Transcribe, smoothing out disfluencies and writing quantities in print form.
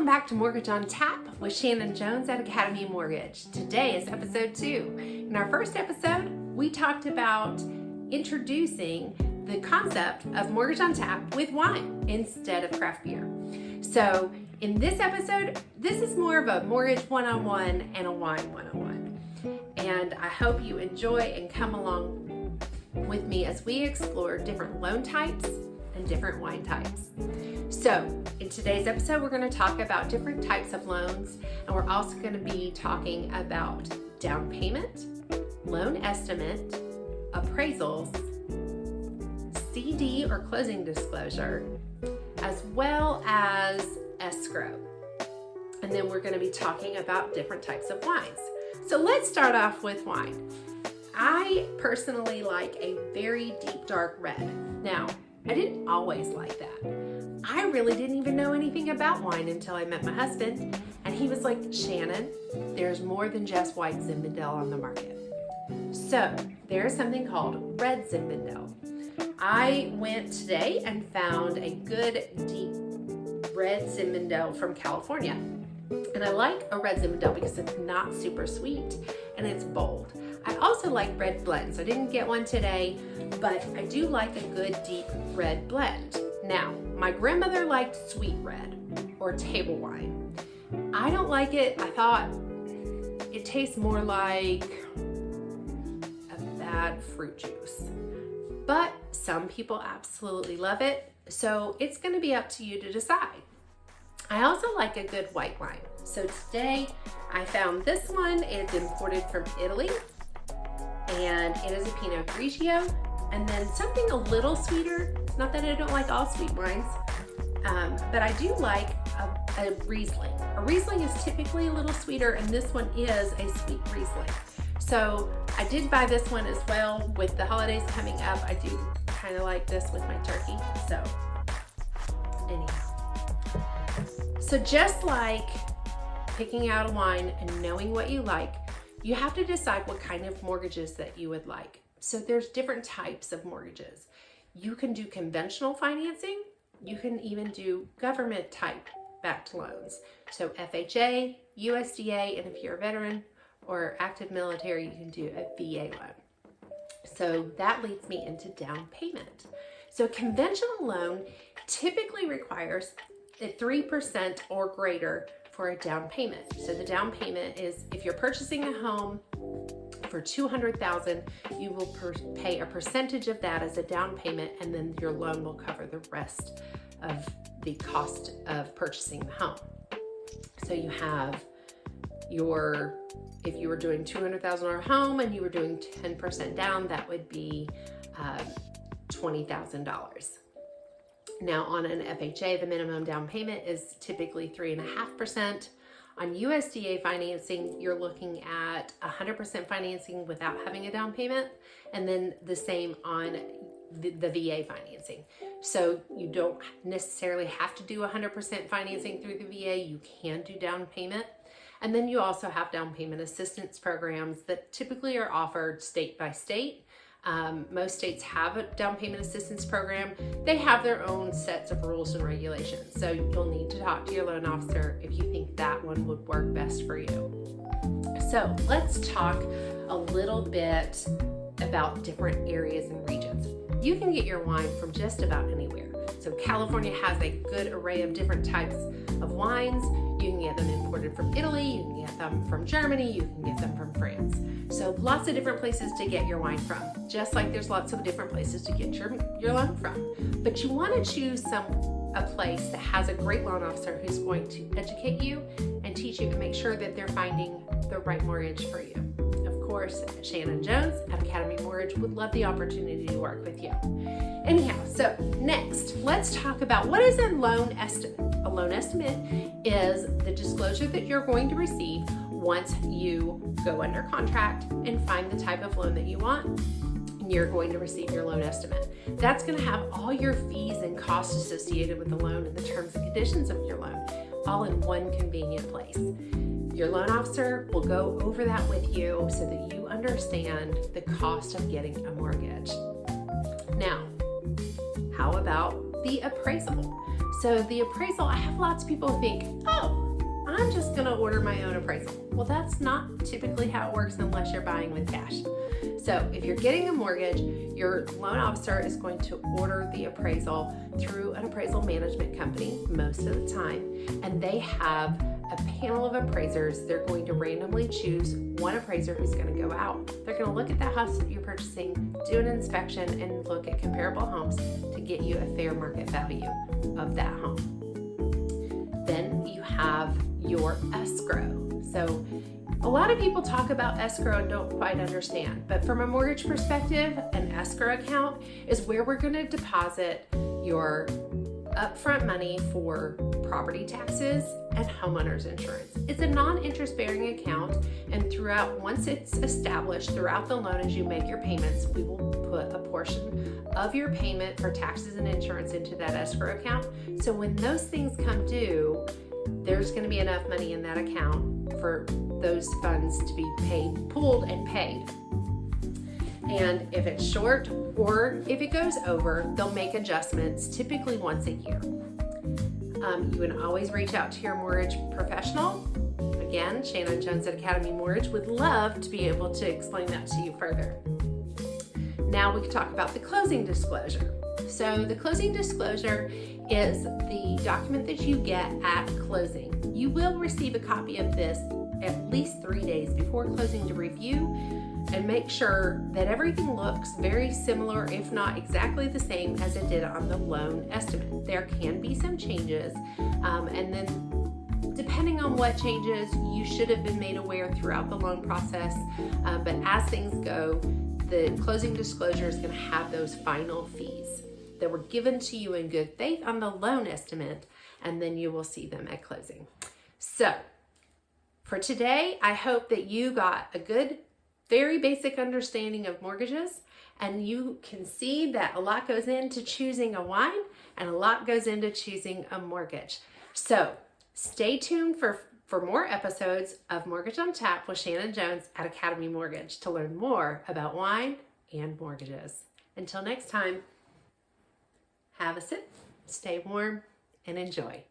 Welcome back to Mortgage on Tap with Shannon Jones at Academy Mortgage. Today is episode 2. In our first episode, we talked about introducing the concept of mortgage on tap with wine instead of craft beer. So in this episode, this is more of a mortgage 101 and a wine 101. And I hope you enjoy and come along with me as we explore different loan types and different wine types. So in today's episode, we're going to talk about different types of loans, and we're also going to be talking about down payment, loan estimate, appraisals, CD or closing disclosure, as well as escrow. And then we're going to be talking about different types of wines. So let's start off with wine. I personally like a very deep dark red. Now, I didn't always like that. I really didn't even know anything about wine until I met my husband, and he was like, Shannon, there's more than just white Zinfandel on the market. So there's something called red Zinfandel. I went today and found a good deep red Zinfandel from California. And I like a red Zinfandel because it's not super sweet and it's bold. I also like red blends. I didn't get one today, but I do like a good deep red blend. Now, my grandmother liked sweet red or table wine. I don't like it. I thought it tastes more like a bad fruit juice. But some people absolutely love it, so it's going to be up to you to decide. I also like a good white wine. So today I found this one. It's imported from Italy, and it is a Pinot Grigio, and then something a little sweeter. Not that I don't like all sweet wines, but I do like a Riesling. A Riesling is typically a little sweeter, and this one is a sweet Riesling. So I did buy this one as well. With the holidays coming up, I do kind of like this with my turkey. So anyhow, so just like picking out a wine and knowing what you like, you have to decide what kind of mortgages that you would like. So there's different types of mortgages. You can do conventional financing. You can even do government type backed loans. So FHA, USDA, and if you're a veteran or active military, you can do a VA loan. So that leads me into down payment. So a conventional loan typically requires a 3% or greater for a down payment. So the down payment is, if you're purchasing a home for $200,000, you will pay a percentage of that as a down payment, and then your loan will cover the rest of the cost of purchasing the home. So you have your, if you were doing $200,000 home and you were doing 10% down, that would be $20,000. Now on an FHA, the minimum down payment is typically 3.5%. On USDA financing, you're looking at 100% financing without having a down payment, and then the same on the VA financing. So you don't necessarily have to do 100% financing through the VA. You can do down payment. And then you also have down payment assistance programs that typically are offered state by state. Most states have a down payment assistance program. They have their own sets of rules and regulations. So you'll need to talk to your loan officer if you think that one would work best for you. So let's talk a little bit about different areas and regions. You can get your wine from just about anywhere. So California has a good array of different types of wines. You can get them imported from Italy, you can get them from Germany, you can get them from France. So lots of different places to get your wine from, just like there's lots of different places to get your loan from. But you want to choose a place that has a great loan officer who's going to educate you and teach you to make sure that they're finding the right mortgage for you. Of course, Shannon Jones at Academy Mortgage would love the opportunity to work with you. Anyhow, so next, let's talk about what is a loan estimate. A loan estimate is the disclosure that you're going to receive once you go under contract and find the type of loan that you want, and you're going to receive your loan estimate. That's going to have all your fees and costs associated with the loan and the terms and conditions of your loan, all in one convenient place. Your loan officer will go over that with you so that you understand the cost of getting a mortgage. Now, how about the appraisal. So the appraisal, I have lots of people who think, oh, I'm just gonna order my own appraisal. Well, that's not typically how it works unless you're buying with cash. So if you're getting a mortgage, your loan officer is going to order the appraisal through an appraisal management company most of the time, and they have a panel of appraisers. They're going to randomly choose one appraiser who's going to go out. They're going to look at the house that you're purchasing, do an inspection, and look at comparable homes to get you a fair market value of that home. Then you have your escrow. So a lot of people talk about escrow and don't quite understand, but from a mortgage perspective, an escrow account is where we're going to deposit your upfront money for property taxes and homeowners insurance. It's a non-interest bearing account, and once it's established throughout the loan as you make your payments, we will put a portion of your payment for taxes and insurance into that escrow account. So when those things come due, there's going to be enough money in that account for those funds to be pulled and paid. And if it's short or if it goes over, they'll make adjustments typically once a year. You can always reach out to your mortgage professional. Again, Shannon Jones at Academy Mortgage would love to be able to explain that to you further. Now we can talk about the closing disclosure. So the closing disclosure is the document that you get at closing. You will receive a copy of this at least 3 days before closing to review and make sure that everything looks very similar, if not exactly the same as it did on the loan estimate. There can be some changes, and then depending on what changes, you should have been made aware throughout the loan process, but as things go, the closing disclosure is going to have those final fees that were given to you in good faith on the loan estimate, and then you will see them at closing. So for today, I hope that you got a good, very basic understanding of mortgages, and you can see that a lot goes into choosing a wine and a lot goes into choosing a mortgage. So stay tuned for more episodes of Mortgage on Tap with Shannon Jones at Academy Mortgage to learn more about wine and mortgages. Until next time, have a sip, stay warm, and enjoy.